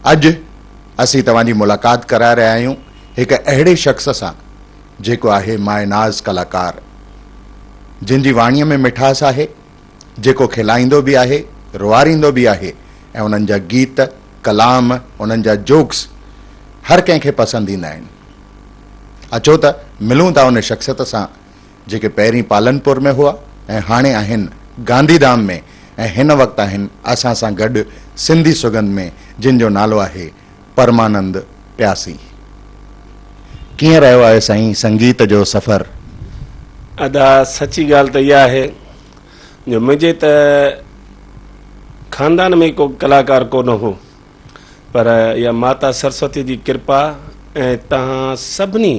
अॼु असीं तव्हांजी मुलाक़ात कराए रहिया आहियूं हिकु अहिड़े शख़्स सां जेको आहे माएनाज़ कलाकार, जिन जी वाणीअ में मिठास आहे, जेको खिलाईंदो बि आहे, रुआरींदो बि आहे, ऐं उन्हनि जा गीत, कलाम, उन्हनि जा जोक्स हर कंहिंखे पसंदि ईंदा आहिनि। अचो त मिलूं था उन शख़्सियत सां जेके पहिरीं पालनपुर में हुआ ऐं हाणे आहिनि गांधीधाम में, ऐं हिन वक़्तु आहिनि असां सां गॾु सिंधी सुगंध में, जिन जो नालो आहे परमानंद प्यासी। कीअं रहियो आहे साईं संगीत जो सफ़र? अदा सची ॻाल्हि त इहा आहे जो मुंहिंजे त ख़ानदान में को कलाकार कोन हो, पर इहा माता सरस्वती जी कृपा ऐं तव्हां सभिनी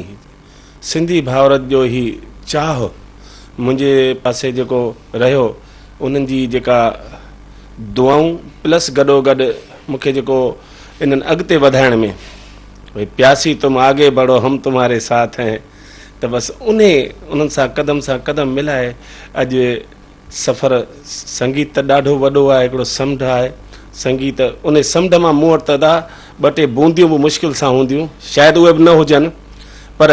सिंधी भाउरनि जो ई चाह मुंहिंजे पासे जेको रहियो, उन्हनि जी जेका दुआऊं प्लस गॾोगॾु मूंखे जेको इन्हनि अॻिते वधाइण में, भई प्यासी तुम आगे बढ़ो हम तुम्हारे साथ हैं, त बसि उन्हनि सां कदम मिलाए अॼु सफ़र संगीत त ॾाढो वॾो आहे, हिकिड़ो समुंड आहे संगीत। उन समुंड मां मूं वटि त ॿ टे बूंदियूं बि मुश्किल सां हूंदियूं, शायदि उहे बि न हुजनि, पर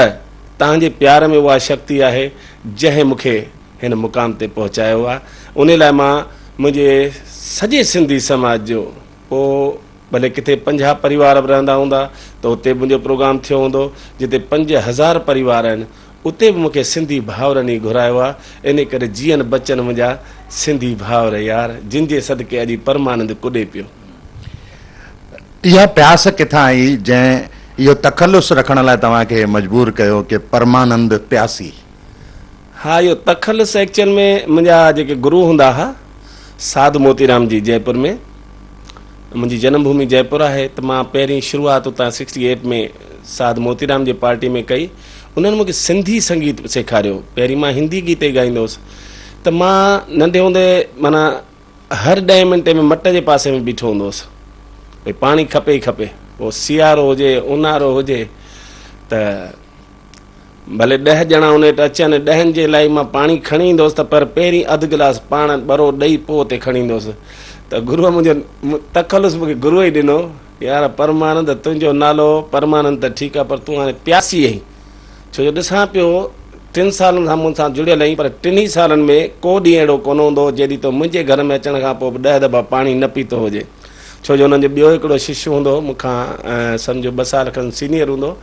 तव्हांजे प्यार में उहा शक्ति आहे जंहिं मूंखे हिन मुक़ाम ते पहुचायो आहे। उन लाइ मां मुंहिंजे सॼे सिंधी समाज जो, पोइ भले किथे 50 परिवार बि रहंदा हूंदा त उते मुंहिंजो प्रोग्राम थियो हूंदो, जिते 5000 परिवार आहिनि उते बि मूंखे सिंधी भाउरनि ई घुरायो आहे। इन करे जीअन बचन मुंहिंजा सिंधी भाउर यार, जिन जे सदके अॼु परमानंद कुॾे पियो। इहा प्यास किथां आई जंहिं इहो तखलुस रखण लाइ तव्हांखे मजबूर कयो कि परमानंद प्यासी? हा, इहो तखलुस एक्चुअल में मुंहिंजा जेके गुरू हूंदा हुआ, साधु मोतीराम जी जयपुर में, मुंहिंजी जन्मभूमि जयपुर आहे, त मां पहिरीं शुरूआत उतां 68 में साधु मोतीराम जी पार्टी में कई। उन्हनि मूंखे सिंधी संगीत सेखारियो। पहिरीं मां हिंदी गीत ई ॻाईंदो हुउसि, त मां नंढे हूंदे माना हर 10 मिंटे में मट जे पासे में बीठो हूंदो हुउसि, भई पाणी खपे ई खपे, पोइ सियारो हुजे ऊन्हारो हुजे, त भले 10 ॼणा उन वटि अचनि, 10 जे लाइ मां पाणी खणी ईंदो हुउसि, त पर पहिरीं अधु गिलास पाण ॿरो ॾेई पोइ उते खणी ईंदो हुउसि। त गुरूअ मुंहिंजो तखलुस मूंखे गुरूअ ई ॾिनो, यार परमानंद तुंहिंजो नालो परमानंद त ठीकु आहे, पर तूं हाणे प्यासी आहीं। छो जो ॾिसां पियो 3 सालनि खां मूंसां जुड़ियल आहीं, पर 3 सालनि में को ॾींहुं अहिड़ो कोन हूंदो जॾहिं तो मुंहिंजे घर में अचण खां पोइ 10 दफ़ा पाणी न पीतो हुजे। छो जो हुननि जो ॿियो हिकिड़ो शिष्य हूंदो मूंखां, सम्झो 2 साल खनि सीनियर हूंदो,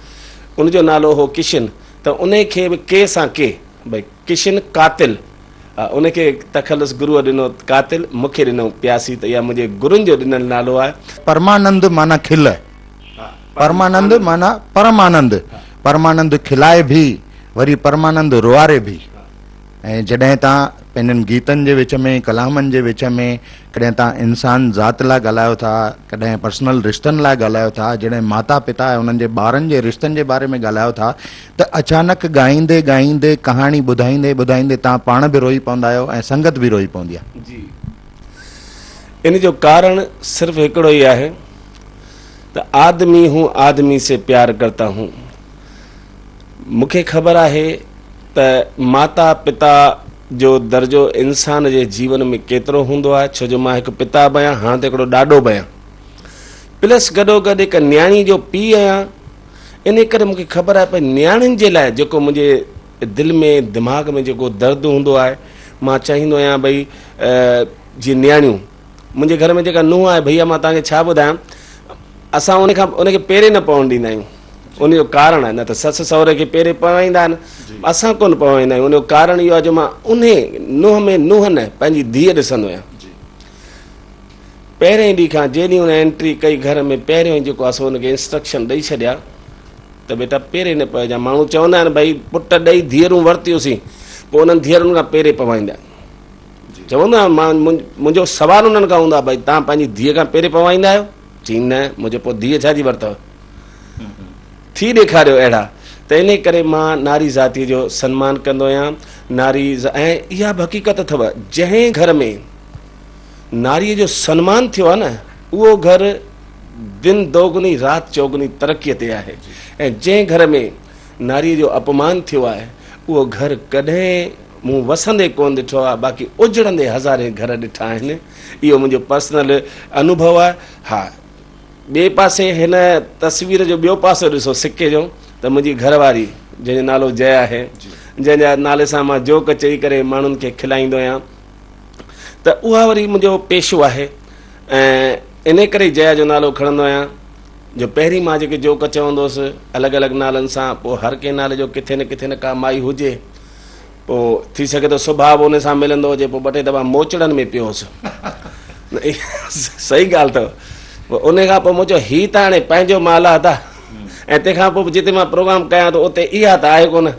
उनजो नालो हो किशन। त उन खे बि के सां के, भई किशन कातिल, उनखे तखलुस गुरूअ ॾिनो कातिल, मूंखे ॾिनो प्यासी। त इहा मुंहिंजे गुरुनि जो ॾिनल नालो आहे। परमानंद माना खिल, परमानंद माना परमानंद, परमानंद खिलाए भी, वरी परमानंद रुआरे भी। ऐं जॾहिं तव्हां पंहिंजनि गीतनि जे विच में, कलामनि जे विच में, कॾहिं तव्हां इंसान ज़ात लाइ ॻाल्हायो था, कॾहिं पर्सनल रिश्तनि लाइ ॻाल्हायो था, जॾहिं माता पिता ऐं उन्हनि जे ॿारनि जे रिश्तनि जे बारे में ॻाल्हायो था, त अचानक ॻाईंदे ॻाईंदे, कहाणी ॿुधाईंदे ॿुधाईंदे तव्हां पाण बि रोई पवंदा आहियो ऐं संगत बि रोई पवंदी आहे। जी, इन जो कारण सिर्फ़ु हिकिड़ो ई आहे त आदमी हूं आदमी से प्यार करता हूं। मूंखे ख़बर आहे त माता पिता जो दर्जो इंसान जे जीवन में केतिरो हूंदो आहे। छो जो मां हिकु पिता बि आहियां, हाणे त हिकिड़ो ॾाॾो बि आहियां, प्लस गॾोगॾु हिकु न्याणी जो पीउ आहियां। इन करे मूंखे ख़बर आहे भई न्याणियुनि जे लाइ जेको मुंहिंजे दिलि में दिमाग़ में जेको दर्द हूंदो आहे, मां चाहींदो आहियां भई जीअं न्याणियूं, मुंहिंजे घर में जेका नुंहुं आहे, भैया मां तव्हांखे छा ॿुधायां, असां उनखे पेरे न पवणु ॾींदा आहियूं। उनजो कारण आहे, न त ससु सहुरे खे पेरे पवाईंदा आहिनि, असां कोन पवाईंदा आहियूं। उनजो कारण इहो आहे जो मां उन नुंहं में नुंहं न पंहिंजी धीअ ॾिसंदो आहियां। पहिरें ॾींहं खां जेॾी हुन एंट्री कई घर में, पहिरियों ई जेको आहे सो हुनखे इंस्ट्रक्शन ॾेई छॾिया त बेटा पेरे न पइजां। माण्हू चवंदा आहिनि भई पुट ॾेई धीअरूं वरितियूंसीं, पोइ उन्हनि धीअरुनि खां पेरे पवाईंदा आहिनि। चवंदो आहियां मां, मुंहिंजो सुवालु उन्हनि खां हूंदो आहे भई तव्हां पंहिंजी धीअ खां पेरे पवाईंदा आहियो? चई न, मुंहिंजो पोइ धीअ छाजी वरितव, थी ॾेखारियो अहिड़ा। त इन करे मां नारी ज़ातीअ जो सन्मान कंदो आहियां। नारी, ऐं इहा बि हक़ीक़त अथव, जंहिं घर में नारीअ जो सन्मान थियो आहे न, उहो घर दिन दोगुनी राति चौगुनी तरक़ीअ ते आहे। ऐं जंहिं घर में नारीअ जो अपमान थियो आहे, उहो घर कॾहिं मूं वसंदे कोन ॾिठो आहे, बाक़ी उजड़ंदे हज़ारे घर ॾिठा आहिनि। इहो मुंहिंजो पर्सनल अनुभव आहे। हा, ॿिए पासे हिन तस्वीर जो ॿियो पासो ॾिसो सिके जो, त मुंहिंजी घरवारी जंहिंजो नालो जय आहे, जंहिंजा नाले सां मां जोक चई करे माण्हुनि खे खिलाईंदो आहियां, त उहा वरी मुंहिंजो पेशो आहे। ऐं इन करे जया जो नालो खणंदो आहियां, जो पहिरीं मां जेके जोक चवंदुसि अलॻि अलॻि नालनि सां, पोइ हर कंहिं नाले जो किथे न का माई हुजे, पोइ थी सघे थो सुभाउ उन सां मिलंदो हुजे, पोइ ॿ टे दफ़ा मोचड़नि में पियो हुउसि। सही ॻाल्हि अथव। पोइ उन खां पोइ मूं चयो हीअ त हाणे पंहिंजो माल आहे त, ऐं तंहिंखां पोइ जिते मां प्रोग्राम कयां थो उते इहा त आहे कोन,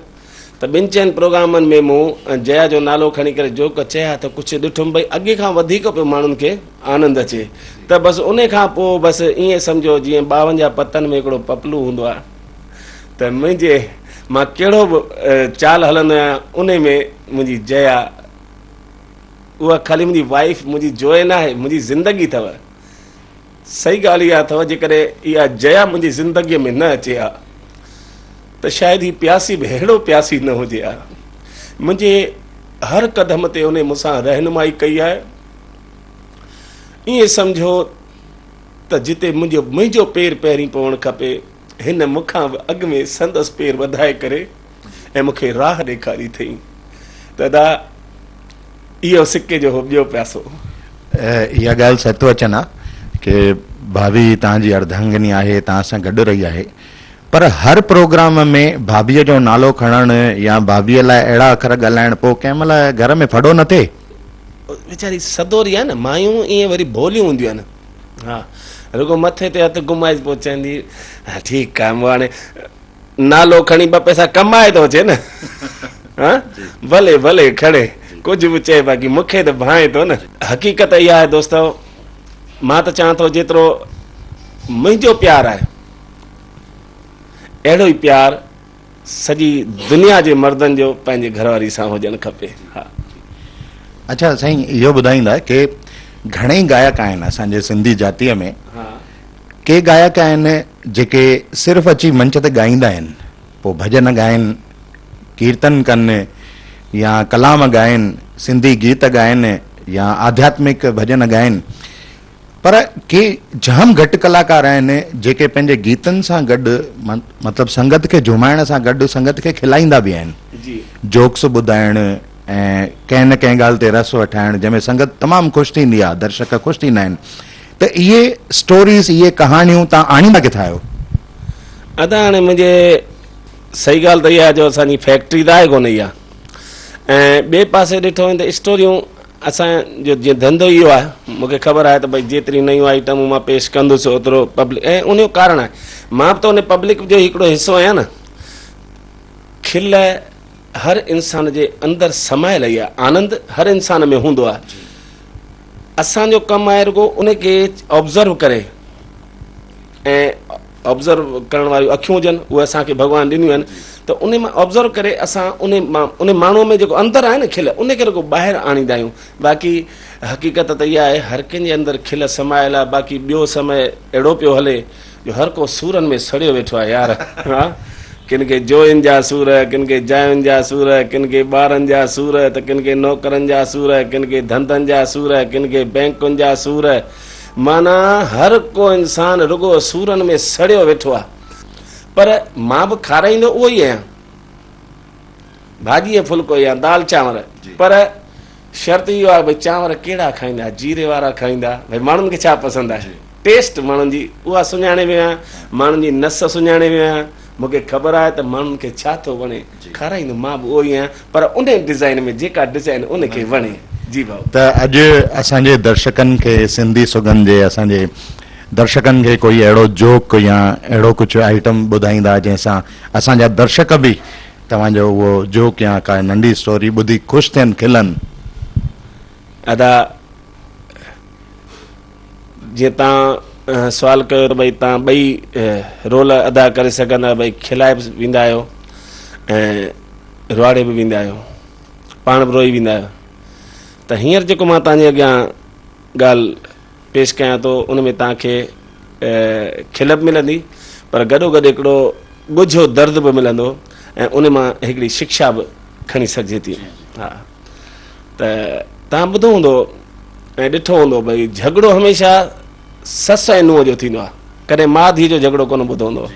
त ॿिनि चइनि प्रोग्रामनि में मूं जया जो नालो खणी करे जोक चया त कुझु ॾिठुमि भई अॻे खां वधीक पियो माण्हुनि खे आनंद अचे, त बसि उन खां पोइ बसि ईअं सम्झो जीअं 52 पतनि में हिकिड़ो पपलू हूंदो आहे, त मुंहिंजे मां कहिड़ो बि चाल हलंदो आहियां उन में मुंहिंजी जया, उहा ख़ाली मुंहिंजी वाइफ, मुंहिंजी जोइ न आहे, मुंहिंजी ज़िंदगी अथव। सही ॻाल्हि इहा अथव, जेकॾहिं इहा जया मुंहिंजी ज़िंदगीअ में न अचे हा त शायदि ही प्यासी बि अहिड़ो प्यासी न हुजे हा। मुंहिंजे हर क़दम ते उन मूंसां रहनुमाई कई आहे। ईअं सम्झो त जिते मुंहिंजो पेर पहिरीं पवणु खपे, हिन मूंखां बि अॻु में संदसि पेर वधाए करे ऐं मूंखे राह ॾेखारी अथई। त दा इहो सिके जो ॿियो प्यासो। इहा ॻाल्हि सतो अचनि आहे की भाभी तव्हांजी अर्धांगिनी आहे, तव्हां सां गॾु रही आहे, पर हर प्रोग्राम में भाभीअ जो नालो खणणु या भाभीअ लाइ अहिड़ा अखर ॻाल्हाइण, पोइ कंहिं महिल घर में फॾो न थिए? वीचारी सदोरी आहे न, मायूं ईअं वरी भोलियूं हूंदियूं आहिनि। हा, रुगो मथे ते हथु घुमाए पोइ चवंदी हा ठीकु आहे, मूं हाणे नालो खणी 2 पैसा कमाए थो अचे न, हा भले भले खणे, कुझु बि चए, बाक़ी मूंखे त भाए थो न। हक़ीक़त इहा आहे दोस्तो, मां त चवां थो जेतिरो मुंहिंजो प्यारु आहे अहिड़ो ई प्यारु सॼी दुनिया जे मर्दनि जो पंहिंजे घरवारी सां हुजणु खपे। हा। अच्छा साईं, इहो ॿुधाईंदा की घणेई गायक आहिनि असांजे सिंधी जातीअ में, के गायक आहिनि जेके सिर्फ़ु अची मंच ते ॻाईंदा आहिनि, पोइ भॼन ॻाइनि, कीर्तन कनि या कलाम ॻाइनि, सिंधी गीत ॻाइनि या आध्यात्मिक भॼन ॻाइनि, पर के जाम घटि कलाकार आहिनि जेके पंहिंजे गीतनि सां गॾु मतिलबु संगत खे झुमाइण सां गॾु संगत खे खिलाईंदा बि आहिनि, जोक्स ॿुधाइण ऐं कंहिं न कंहिं ॻाल्हि ते रस वठाइण, जंहिंमें संगत तमामु ख़ुशि थींदी आहे, दर्शक ख़ुशि थींदा आहिनि। त इहे स्टोरीज़, इहे कहाणियूं तव्हां आणींदा किथां आहियो? अदा हाणे मुंहिंजे सही ॻाल्हि त इहा जो असांजी फैक्ट्री त आहे कोन इहा, ऐं ॿिए पासे ॾिठो वञे त स्टोरियूं असांजो जीअं धंधो इहो आहे, मूंखे ख़बर आहे त भई जेतिरी नयूं आइटमूं मां पेश कंदुसि ओतिरो पब्लिक, ऐं उनजो कारण आहे मां बि त उन पब्लिक जो हिकिड़ो हिसो आहियां न। खिल हर इंसान जे अंदरि समायल ई आहे, आनंद हर इंसान में हूंदो आहे। असांजो कमु आहे रुगो उनखे ऑब्ज़र्व करे, ऐं ऑब्ज़र्व करण वारियूं अखियूं हुजनि, उहे असांखे भॻवान ॾिनियूं आहिनि, त उन मां ऑब्ज़र्व करे असां उन माण्हूअ में जेको अंदरि आहे न खिल, उनखे रुगो ॿाहिरि आणींदा आहियूं। बाक़ी हक़ीक़त त इहा आहे हर कंहिंजे अंदरि खिल समायल आहे। बाक़ी ॿियो समय अहिड़ो पियो हले जो हर को सूरनि में सड़ियो वेठो आहे यार। हा, किन खे जोइनि जा सूर, किन खे जायुनि जा सूर, किन खे ॿारनि जा सूर, त किन खे नौकरनि जा सूर, किन खे धंधनि जा सूर, किन खे बैंकुनि जा सूर, माना हर को इंसान रुगो सूरनि में सड़ियो वेठो आहे। पर मां बि खाराईंदो उहो ई आहियां, भाॼीअ फुल्को या दाल चांवर, पर शर्त इहो आहे भई चांवर कहिड़ा खाईंदा, जीरे वारा खाईंदा, भई माण्हुनि खे छा पसंदि आहे, टेस्ट माण्हुनि जी उहा सुञाणे वियो आहियां, माण्हुनि जी नस सुञाणे वियो आहियां, मूंखे ख़बर आहे त माण्हुनि खे छा थो वणे, खाराईंदो मां बि उहो ई आहियां, पर उन डिज़ाइन में जेका डिज़ाइन उनखे वणे। जी भाऊ। त अॼु असांजे दर्शकनि खे, सिंधी सुगंध जे असांजे दर्शकनि खे कोई अहिड़ो जोक या अहिड़ो कुझु आइटम ॿुधाईंदा जंहिंसां असांजा दर्शक बि तव्हांजो उहो जोक या का नंढी स्टोरी ॿुधी ख़ुशि थियनि, खिलनि? अदा जीअं तव्हां सुवाल कयो त भई तव्हां ॿई रोल अदा करे सघंदा, भई खिलाए बि वेंदा आहियो ऐं रुआड़े बि वेंदा आहियो, पाण बि रोई वेंदा आहियो। त हींअर जेको मां तव्हांजे अॻियां ॻाल्हि पेश कयां थो उन में तव्हांखे खिल बि मिलंदी, पर गॾोगॾु हिकिड़ो ॻुझो दर्द बि मिलंदो, ऐं उन मां हिकिड़ी शिक्षा बि खणी सघिजे थी। हा, त तव्हां ॿुधो हूंदो ऐं ॾिठो हूंदो भई झगड़ो हमेशह ससु ऐं नुंहं जो थींदो आहे। कॾहिं माउ धीउ जो झगड़ो कोन ॿुधो हूंदो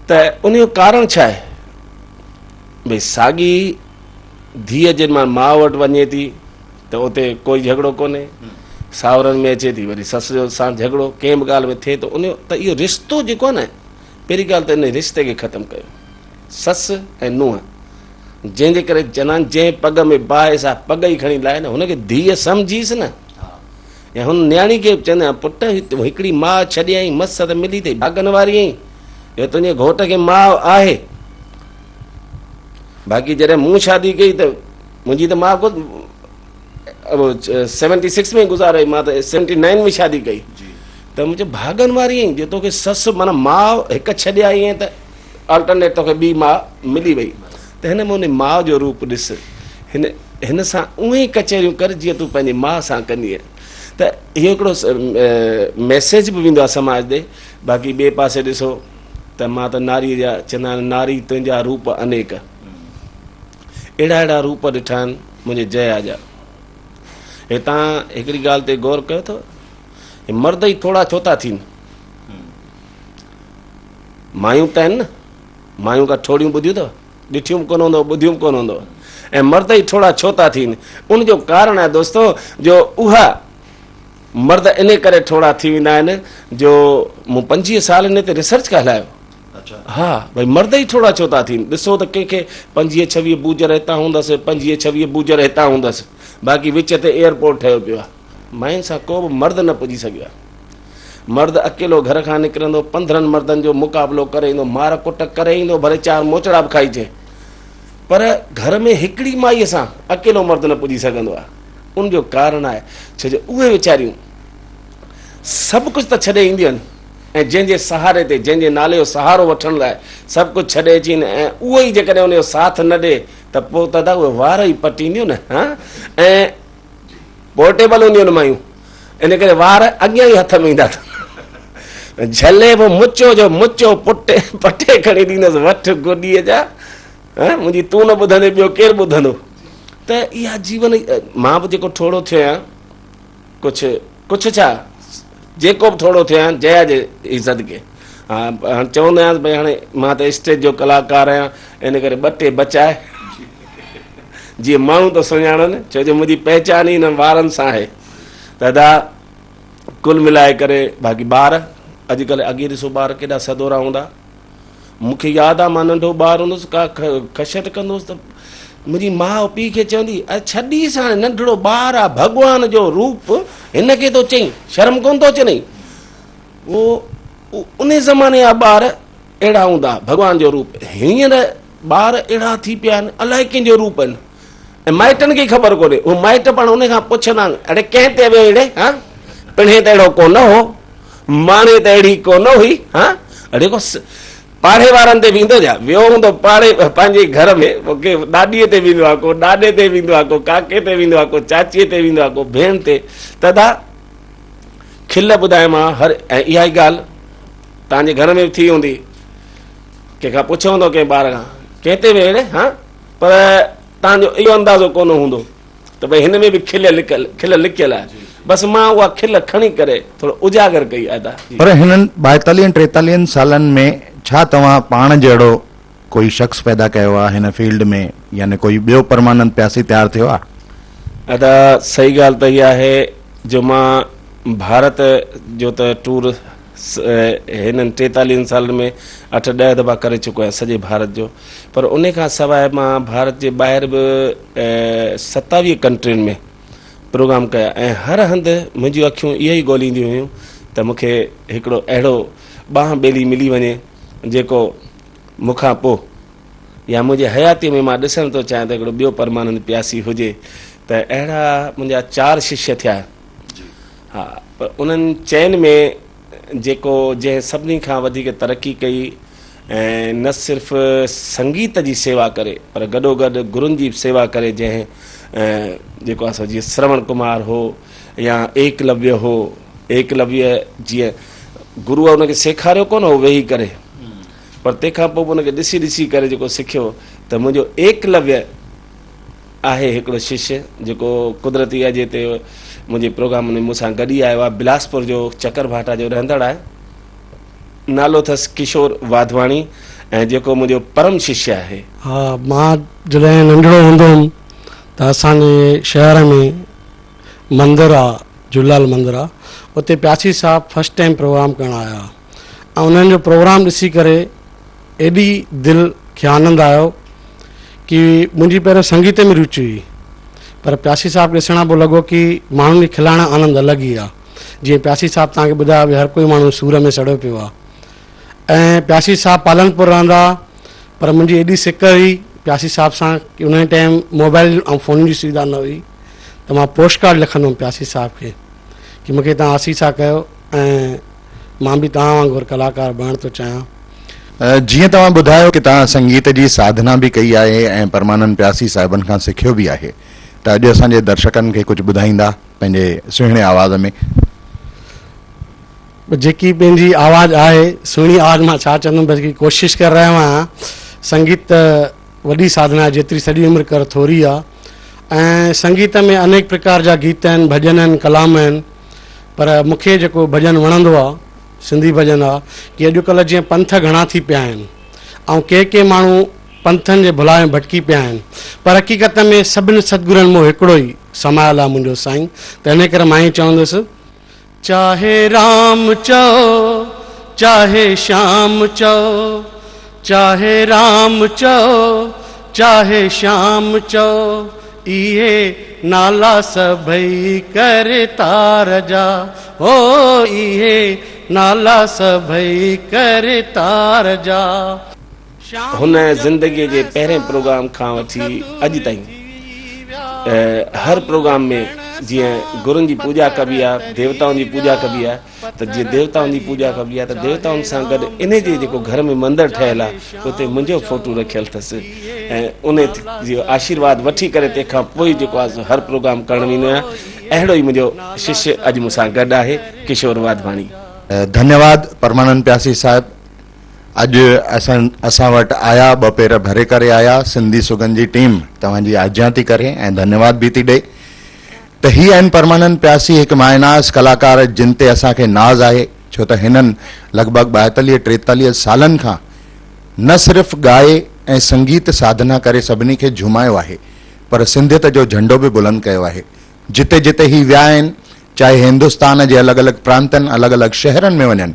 त उन जो कारण छा आहे भई साॻी धीअ जे मां माउ वटि वञे थी त उते कोई झगड़ो कोन्हे, सावरनि में अचे थी वरी सस जो सां झगड़ो कंहिं बि ॻाल्हि में थिए त उन त इहो रिश्तो जेको आहे न, पहिरीं ॻाल्हि त इन रिश्ते खे ख़तमु कयो। ससु ऐं नुंहुं जंहिंजे करे चवंदा आहिनि जंहिं पग में बाहि सा पग ई खणी लाहे न, हुनखे धीअ सम्झीसि न, या हुन न्याणी खे चवंदा आहिनि पुट हिकिड़ी माउ छॾे आई मस त मिली अथई भागनि वारी आई, जो तुंहिंजे घोट खे माउ आहे। बाक़ी जॾहिं मूं शादी कई त मुंहिंजी त माउ 76 में गुज़ारे, मां त 79 में शादी कई त मुंहिंजे भागनि वारी आहीं, जो तोखे ससु माना माउ हिकु छॾे आई आहीं त अल्टरनेट तोखे ॿी माउ मिली वई। त हिन में उन माउ जो रूप ॾिस, हिन सां उहे ई कचहरियूं कर जीअं तूं पंहिंजी माउ सां कंदी आहे। त इहो हिकिड़ो मैसेज बि वेंदो आहे समाज ॾे। बाक़ी ॿिए पासे ॾिसो त मां त नारीअ जा चवंदा आहिनि नारी तुंहिंजा रूप अनेक, अहिड़ा अहिड़ा रूप ॾिठा आहिनि मुंहिंजे जया जा। हितां हिकिड़ी ॻाल्हि ते गौर कयो अथव, मर्द ई थोरा छो था थियनि, मायूं त आहिनि न, मायूं खां थोड़ियूं ॿुधियूं अथव, ॾिठियूं बि कोन हूंदो, ॿुधियूं बि कोन हूंदो, ऐं मर्द ई थोरा छो था थियनि। उनजो कारण आहे दोस्तो जो उहा मर्द इन करे थोरा थी वेंदा आहिनि जो मूं 25 साल इन ते रिसर्च हलायो। हा भई मर्द ई थोरा छो था थियनि। ॾिसो त कंहिंखे 25-26 बूजर हितां हूंदसि, 25-26 बूजर हितां हूंदसि, बाक़ी विच ते एयरपोर्ट ठहियो पियो आहे, मायुनि सां को बि मर्द न पुॼी सघियो आहे। मर्द अकेलो घर खां निकिरंदो 15 मर्दनि जो मुक़ाबिलो करे ईंदो, मार कुट करे ईंदो, भले 4 मोचड़ा बि खाइजे, पर घर में हिकिड़ी माईअ सां अकेलो मर्द न पुॼी सघंदो आहे। उनजो कारण आहे छो जो उहे वीचारियूं सभु कुझु त छॾे ईंदियूं आहिनि, ऐं जंहिंजे सहारे ते जंहिंजे नाले जो सहारो वठण लाइ सभु कुझु छॾे अची आहिनि, ऐं उहो ई जेकॾहिं उनजो साथ न ॾे त पोइ त उहे वार ई पटींदियूं न, हा, ऐं पोर्टेबल हूंदियूं आहिनि मायूं, इन करे वार अॻियां ई हथ में ईंदा अथनि। झले पोइ मुचो जो मुचो पुटे पटे खणी ॾींदुसि वठ गोॾीअ जा, मुंहिंजी तूं न ॿुधंदे ॿियो केरु ॿुधंदो। त इहा जीवन मां बि जेको थोरो थियो आहियां, कुझु छा जेको बि थोरो थियो आहियां जया जे इज़त खे, हा हाणे चवंदो आहियां भई हाणे मां त स्टेज जो कलाकार आहियां, इन करे 2 टे बचाए जीअं माण्हू त सुञाणनि, छो जो मुंहिंजी पहचान ई हिन वारनि सां आहे। दादा कुल मिलाए करे बाक़ी ॿार अॼुकल्ह अॻे ॾिसो ॿार केॾा सदोरा हूंदा। मूंखे यादि आहे मां नंढो ॿारु हूंदुसि, का खशट कंदुसि त मुंहिंजी माउ पीउ खे चवंदी अरे छॾीस हाणे नंढड़ो ॿारु आहे, भॻवान जो रूप हिनखे थो चई, शर्म कोन थो अचे नई। उहो उन ज़माने जा ॿार अहिड़ा हूंदा, भॻवान जो रूप। हींअर ॿार अहिड़ा थी पिया आहिनि अलाए कंहिंजो रूप आहिनि, ऐं माइटनि खे ख़बर कोन्हे। उहे माइट पाण उन खां पुछंदा आहिनि अड़े कंहिं ते वियो अहिड़े, हा पिणे त अहिड़ो कोन हो, माणे त अहिड़ी कोन हुई, हा अड़े को पाड़े वारनि ते वेंदो छा, वियो हूंदो पाड़े पंहिंजे घर में, पोइ के ॾाॾीअ ते वेंदो आहे, को ॾाॾे ते वेंदो आहे, को काके ते वेंदो आहे, को चाचीअ ते वेंदो आहे, को भेण ते। तदा खिल ॿुधाए मां हर, ऐं इहा ई ॻाल्हि तव्हांजे घर में बि थी हूंदी, कंहिंखां पुछो हूंदो कंहिं ॿार खां कंहिं ते वियो अहिड़े, हा, पर तव्हांजो इहो अंदाज़ो कोन हूंदो त भई हिन में बि खिल लिकियल आहे। बसि मां उहा खिल खणी करे थोरो उजागर कई आहे। पर हिननि 42-43 सालनि में छा तव्हां पाण जहिड़ो कोई शख़्स पैदा कयो आहे हिन फील्ड में, यानी कोई ॿियो परमानंद प्यासी तयारु थियो आहे? दादा सही ॻाल्हि त इहा आहे जो मां भारत जो त टूर हिननि 43 सालनि में 8-10 दफ़ा करे चुको आहियां सॼे भारत जो, पर उन खां सवाइ मां भारत जे ॿाहिरि बि 27 कंट्रियुनि में प्रोग्राम कया, ऐं हर हंधि मुंहिंजियूं अखियूं इहो ई ॻोल्हींदियूं हुयूं त मूंखे हिकिड़ो अहिड़ो ॿांह ॿेली मिली वञे जेको मूंखां पोइ या मुंहिंजे हयातीअ में मां ॾिसणु थो चाहियां त हिकिड़ो ॿियो परमानंद प्यासी हुजे। त अहिड़ा मुंहिंजा 4 शिष्य थिया। हा, पर उन्हनि चइनि में जेको जंहिं सभिनी खां वधीक तरक़ी कई, ऐं न सिर्फ़ु संगीत जी सेवा करे पर गॾोगॾु गुरुनि जी सेवा करे, जंहिं जेको आहे जीअं श्रवण कुमार हो या एकलव्य हो, एकलव्य जीअं गुरुअ हुनखे सेखारियो कोन हो वेही करे, पर तंहिंखां पोइ हुनखे ॾिसी ॾिसी करे जेको सिखियो, त मुंहिंजो एकलव्य आहे हिकिड़ो शिष्य जेको कुदरती अॼु हिते मुंहिंजे प्रोग्राम में मूंसां गॾु ई आयो आहे। बिलासपुर जो चकरभाटा जो रहंदड़ आहे। नालो अथसि किशोर वाधवाणी ऐं जेको मुंहिंजो परम शिष्य आहे। हा, मां जॾहिं नंढड़ो हूंदो हुउमि त असांजे शहर में मंदरु आहे, झूलेलाल मंदरु आहे, उते प्यासी साहब फस्ट टाइम प्रोग्राम करणु आया ऐं उन्हनि जो प्रोग्राम ॾिसी करे एॾी दिलि खे आनंद आयो कि मुंहिंजी पहिरियों संगीत में रुचि हुई, पर प्यासी साहब ॾिसण पोइ लॻो कि माण्हुनि खे खिलाइण आनंद अलॻि ई आहे। जीअं प्यासी साहब तव्हांखे ॿुधायो हर कोई माण्हू सूर में सड़ियो पियो आहे। ऐं प्यासी साहब पालनपुर रहंदा, पर मुंहिंजी एॾी सिक हुई प्यासी साहब सां कि उन टाइम मोबाइल ऐं फ़ोन जी सुविधा न हुई, त मां पोस्ट कार्ड लिखंदुमि प्यासी साहब खे कि मूंखे तव्हां आसीसा कयो ऐं मां बि तव्हां वांगुरु कलाकार बणणु थो चाहियां। जीअं तव्हां ॿुधायो कि तव्हां संगीत जी साधना बि कई आहे ऐं परमानंद प्यासी साहिबनि खां सिखियो बि आहे, त अॼु असांजे दर्शकनि खे कुझु ॿुधाईंदा पंहिंजे सुहिणे आवाज़ में? जेकी पंहिंजी आवाज़ आहे, सुहिणी आवाज़, मां छा चवंदुमि, बल्कि कोशिशि करे रहियो आहियां। संगीत त वॾी साधना आहे, जेतिरी सॼी उमिरि कर थोरी आहे। ऐं संगीत में अनेक प्रकार जा गीत आहिनि, भॼन आहिनि, कलाम आहिनि, पर मूंखे जेको भॼन वणंदो आहे सिंधी भॼन आहे कि अॼुकल्ह जीअं पंथ घणा थी पिया आहिनि ऐं के माण्हू पंथनि जे भुला में भटकी पिया आहिनि, पर हक़ीक़त में सभिनी सतगुरुनि मां हिकिड़ो ई समायल आहे मुंहिंजो साईं। त इन करे मां ई चवंदुसि, चाहे राम चओ चाहे श्याम चओ, चाहे राम चओ चाहे श्याम चओ, इहे नाला सभई करे तार जा, हो इहे नाला सभई करे तार जा। हुन ज़िंदगीअ जे पहिरें प्रोग्राम खां वठी अॼु ताईं हर प्रोग्राम में जीअं गुरुनि जी पूॼा कबी आहे, देवताउनि जी पूॼा कबी आहे, त जीअं देवताउनि जी पूॼा कबी आहे त देवताउनि सां गॾु इन जे जेको घर में मंदरु ठहियलु आहे उते मुंहिंजो फोटो रखियलु अथसि ऐं उन जो आशीर्वाद वठी करे तंहिंखां पोइ जेको आहे हर प्रोग्राम करणु वेंदो आहियां। अहिड़ो ई मुंहिंजो शिष्य अॼु मूंसां गॾु आहे, किशोर वाधवाणी। धन्यवाद परमानंद प्यासी साहिब। अॼु असां वटि आया, ॿ पेर भरे करे आया। सिंधी सुगंध जी टीम तव्हांजी आज्ञा थी करे ऐं धन्यवाद बि थी ॾे त ही आहिनि परमानंद प्यासी, हिकु मायनाज़ कलाकार जिन ते असांखे नाज़ आहे, छो त हिननि लॻभॻि 42-43 सालनि खां न सिर्फ़ु ॻाए ऐं संगीत साधना करे सभिनी खे झुमायो आहे, पर सिंधियत जो झंडो बि बुलंद कयो आहे। जिते जिते ही विया आहिनि, चाहे हिंदुस्तान जे अलॻि अलॻि प्रांतनि, अलॻि अलॻि शहरनि में वञनि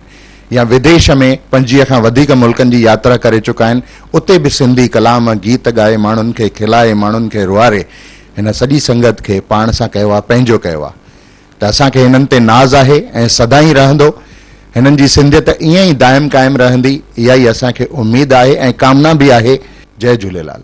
या विदेश में 50 खां वधीक मुल्कनि जी यात्रा करे चुका आहिनि, उते बि सिंधी कलाम गीत ॻाए माण्हुनि खे खिलाए, माण्हुनि खे रुआरे हिन सॼी संगत खे पाण सां कयो आहे, पंहिंजो कयो आहे। त असांखे हिननि ते नाज़ आहे ऐं सदाईं रहंदो। हिननि जी सिंधियत ईअं ई दाइम क़ाइमु रहंदी, इहा ई असांखे उमेद आहे ऐं कामना बि आहे। जय झूलेलाल।